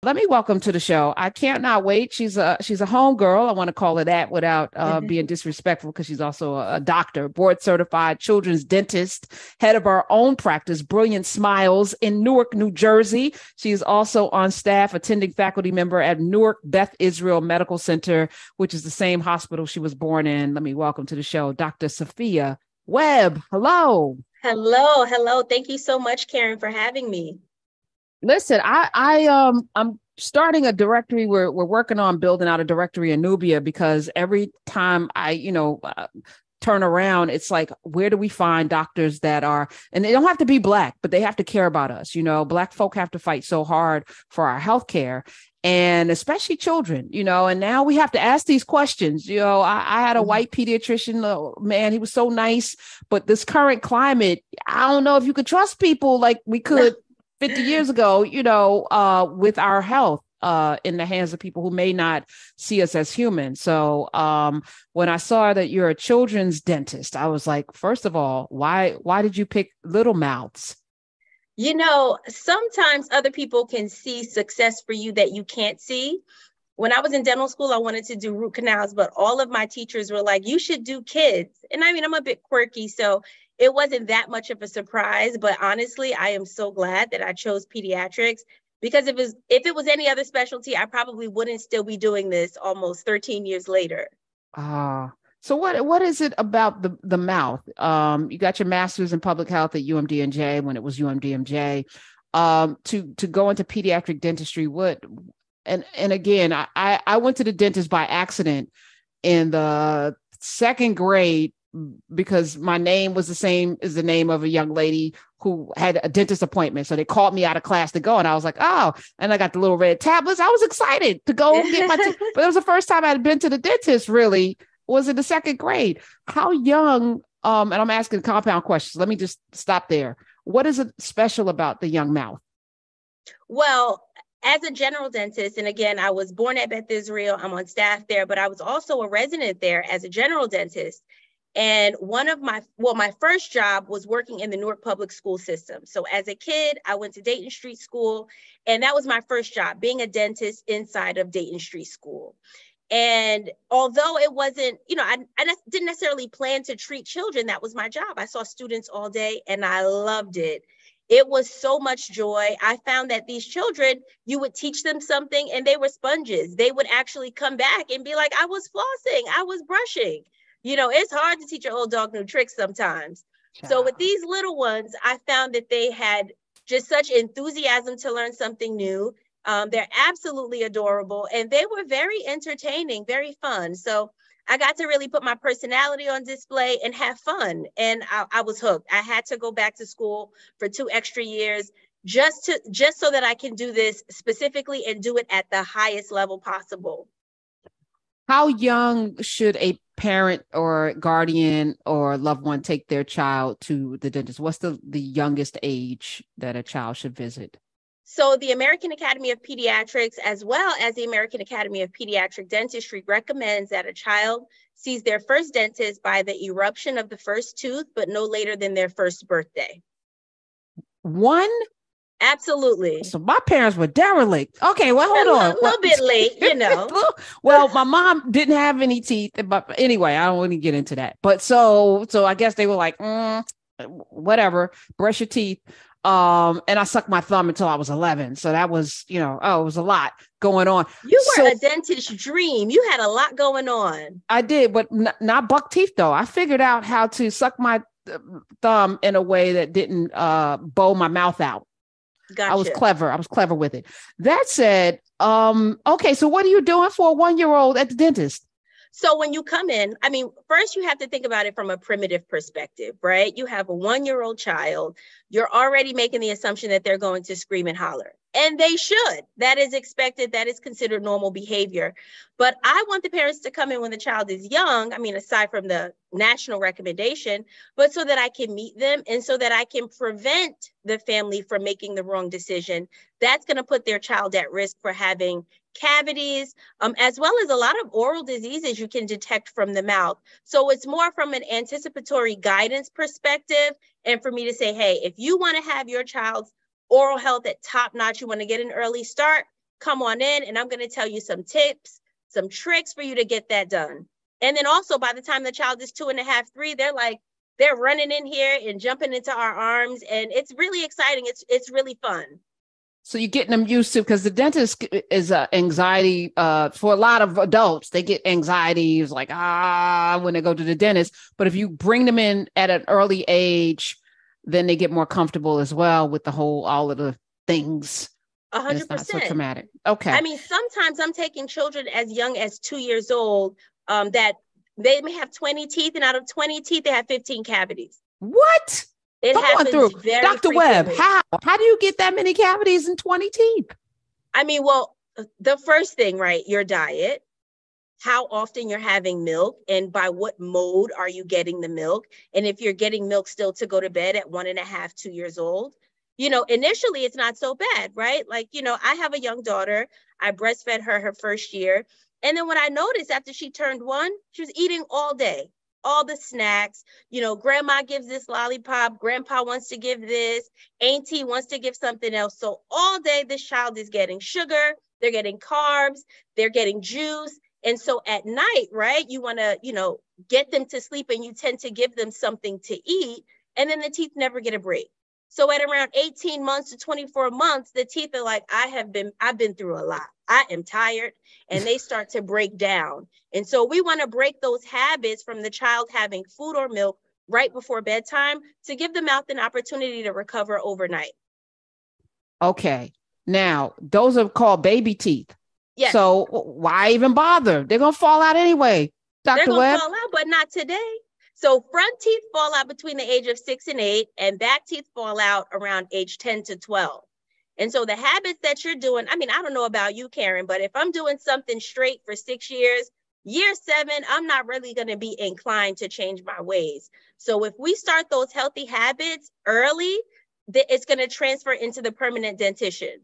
let me welcome to the show. I can't not wait. She's a home girl. I want to call her that without being disrespectful, because she's also a doctor, board certified children's dentist, head of our own practice, Brilliant Smiles, in Newark, New Jersey. She is also on staff, attending faculty member at Newark Beth Israel Medical Center, which is the same hospital she was born in. Let me welcome to the show, Dr. Suffiyah Webb. Hello. Hello. Thank you so much, Karen, for having me. Listen, I'm starting a directory. We're working on building out a directory in Nubia, because every time I turn around, it's like, where do we find doctors that are, and they don't have to be Black, but they have to care about us. Black folk have to fight so hard for our healthcare, and especially children, and now we have to ask these questions. I had a white pediatrician, man, he was so nice, but this current climate, I don't know if you could trust people like we could 50 years ago, with our health in the hands of people who may not see us as human. So when I saw that you're a children's dentist, I was like, first of all, why did you pick little mouths? Sometimes other people can see success for you that you can't see. When I was in dental school, I wanted to do root canals, but all of my teachers were like, you should do kids. And I mean, I'm a bit quirky, so it wasn't that much of a surprise, but honestly, I am so glad that I chose pediatrics, because if it was any other specialty, I probably wouldn't still be doing this almost 13 years later. So what is it about the mouth? You got your master's in public health at UMDNJ, when it was UMDNJ, to go into pediatric dentistry. And again, I went to the dentist by accident in the second grade, because my name was the same as the name of a young lady who had a dentist appointment. So they called me out of class to go. And I was like, oh, and I got the little red tablets. I was excited to go and get my teeth. But it was the first time I had been to the dentist, really, was in the second grade. How young, and I'm asking compound questions. Let me just stop there. What is it special about the young mouth? Well, as a general dentist, and again, I was born at Beth Israel, I'm on staff there, but I was also a resident there as a general dentist. And my first job was working in the Newark public school system. So as a kid, I went to Dayton Street School, and that was my first job, being a dentist inside of Dayton Street School. And although it wasn't, I didn't necessarily plan to treat children, that was my job. I saw students all day and I loved it. It was so much joy. I found that these children, you would teach them something and they were sponges. They would actually come back and be like, I was flossing, I was brushing. It's hard to teach an old dog new tricks sometimes. Yeah. So with these little ones, I found that they had just such enthusiasm to learn something new. They're absolutely adorable, and they were very entertaining, very fun. So I got to really put my personality on display and have fun. And I was hooked. I had to go back to school for 2 extra years just so that I can do this specifically and do it at the highest level possible. How young should a parent or guardian or loved one take their child to the dentist? What's the youngest age that a child should visit? So the American Academy of Pediatrics, as well as the American Academy of Pediatric Dentistry, recommends that a child sees their first dentist by the eruption of the first tooth, but no later than their first birthday. One? Absolutely. So my parents were derelict. Okay, well, hold on. A little bit late, Well, my mom didn't have any teeth, but anyway, I don't want to get into that. But so I guess they were like, whatever, brush your teeth. And I sucked my thumb until I was 11. So that was, it was a lot going on. You were a dentist dream. You had a lot going on. I did, but not buck teeth though. I figured out how to suck my thumb in a way that didn't bow my mouth out. Gotcha. I was clever with it. That said, okay, so what are you doing for a 1-year-old at the dentist? So when you come in, first you have to think about it from a primitive perspective, right? You have a 1-year-old child. You're already making the assumption that they're going to scream and holler. And they should. That is expected. That is considered normal behavior. But I want the parents to come in when the child is young. Aside from the national recommendation, but so that I can meet them and so that I can prevent the family from making the wrong decision. That's going to put their child at risk for having cavities, as well as a lot of oral diseases you can detect from the mouth. So it's more from an anticipatory guidance perspective. And for me to say, hey, if you want to have your child's oral health at top notch, you want to get an early start, come on in and I'm going to tell you some tips, some tricks for you to get that done. And then also by the time the child is 2.5, 3, they're running in here and jumping into our arms. And it's really exciting. It's really fun. So you're getting them used to, because the dentist is anxiety for a lot of adults. They get anxiety, it's like, when they go to the dentist. But if you bring them in at an early age, then they get more comfortable as well with all of the things. 100%. It's not so traumatic. Okay. I mean, sometimes I'm taking children as young as 2 years old that they may have 20 teeth, and out of 20 teeth, they have 15 cavities. What? It happens through. Dr. Webb, how do you get that many cavities and 20 teeth? I mean, well, the first thing, right? Your diet, how often you're having milk, and by what mode are you getting the milk? And if you're getting milk still to go to bed at 1.5, 2 years old, initially it's not so bad, right? Like, I have a young daughter. I breastfed her first year. And then when I noticed after she turned 1, she was eating all day, all the snacks. Grandma gives this lollipop. Grandpa wants to give this. Auntie wants to give something else. So all day, this child is getting sugar. They're getting carbs. They're getting juice. And so at night, right, you want to, get them to sleep, and you tend to give them something to eat. And then the teeth never get a break. So at around 18 months to 24 months, the teeth are like, I've been through a lot. I am tired, and they start to break down. And so we want to break those habits from the child having food or milk right before bedtime to give the mouth an opportunity to recover overnight. Okay. Now, those are called baby teeth. Yes. So why even bother? They're going to fall out anyway. Dr. They're going Webb? to fall out, but not today. So front teeth fall out between the age of 6 and 8, and back teeth fall out around age 10 to 12. And so the habits that you're doing, I mean, I don't know about you, Karen, but if I'm doing something straight for 6 years, year 7, I'm not really going to be inclined to change my ways. So if we start those healthy habits early, it's going to transfer into the permanent dentition.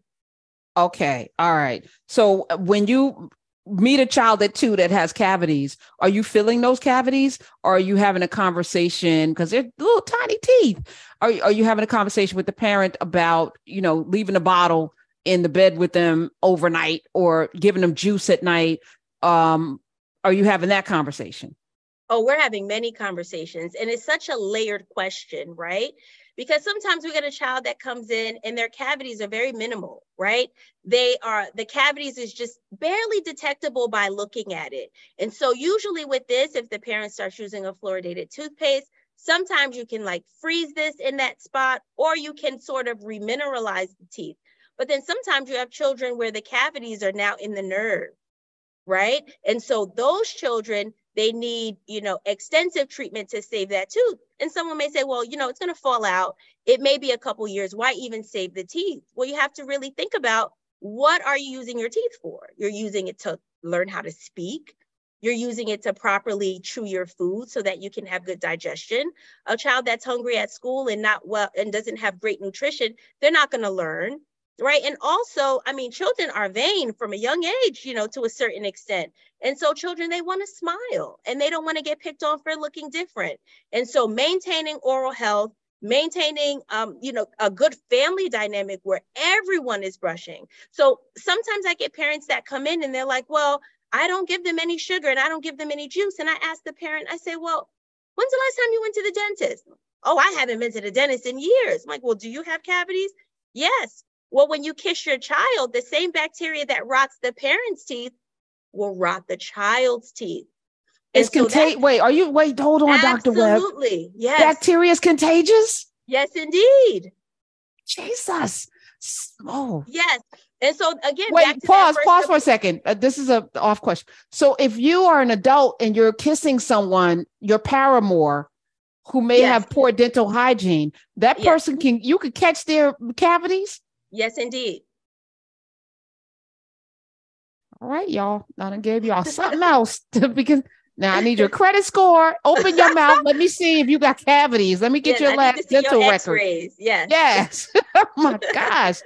Okay. All right. So when you meet a child at 2 that has cavities, are you filling those cavities, or are you having a conversation, because they're little tiny teeth? Are you having a conversation with the parent about, leaving a bottle in the bed with them overnight, or giving them juice at night? Are you having that conversation? Oh, we're having many conversations, and it's such a layered question, right? Because sometimes we get a child that comes in and their cavities are very minimal, right? The cavities is just barely detectable by looking at it. And so usually with this, if the parent starts using a fluoridated toothpaste, sometimes you can freeze this in that spot, or you can sort of remineralize the teeth. But then sometimes you have children where the cavities are now in the nerve, right? And so those children, they need, extensive treatment to save that tooth. And someone may say, well, it's going to fall out. It may be a couple years. Why even save the teeth? Well, you have to really think about, what are you using your teeth for? You're using it to learn how to speak. You're using it to properly chew your food so that you can have good digestion. A child that's hungry at school and not well and doesn't have great nutrition, they're not going to learn. Right. And also, I mean, children are vain from a young age, to a certain extent. And so children, they want to smile, and they don't want to get picked on for looking different. And so maintaining oral health, maintaining, a good family dynamic where everyone is brushing. So sometimes I get parents that come in and they're like, well, I don't give them any sugar and I don't give them any juice. And I ask the parent, I say, well, when's the last time you went to the dentist? Oh, I haven't been to the dentist in years. I'm like, well, do you have cavities? Yes. Well, when you kiss your child, the same bacteria that rots the parent's teeth will rot the child's teeth. It's contagious. Hold on, Dr. Webb. Absolutely. Yes. Bacteria is contagious? Yes, indeed. Jesus. Oh. Yes. And so again, pause for a second. This is a off question. So if you are an adult and you're kissing someone, your paramour, who may have poor dental hygiene, that person you could catch their cavities? Yes, indeed. All right, y'all. I done gave y'all something else because now I need your credit score. Open your mouth. Let me see if you got cavities. Let me get your last dental record. Yes. Yes. Oh my gosh.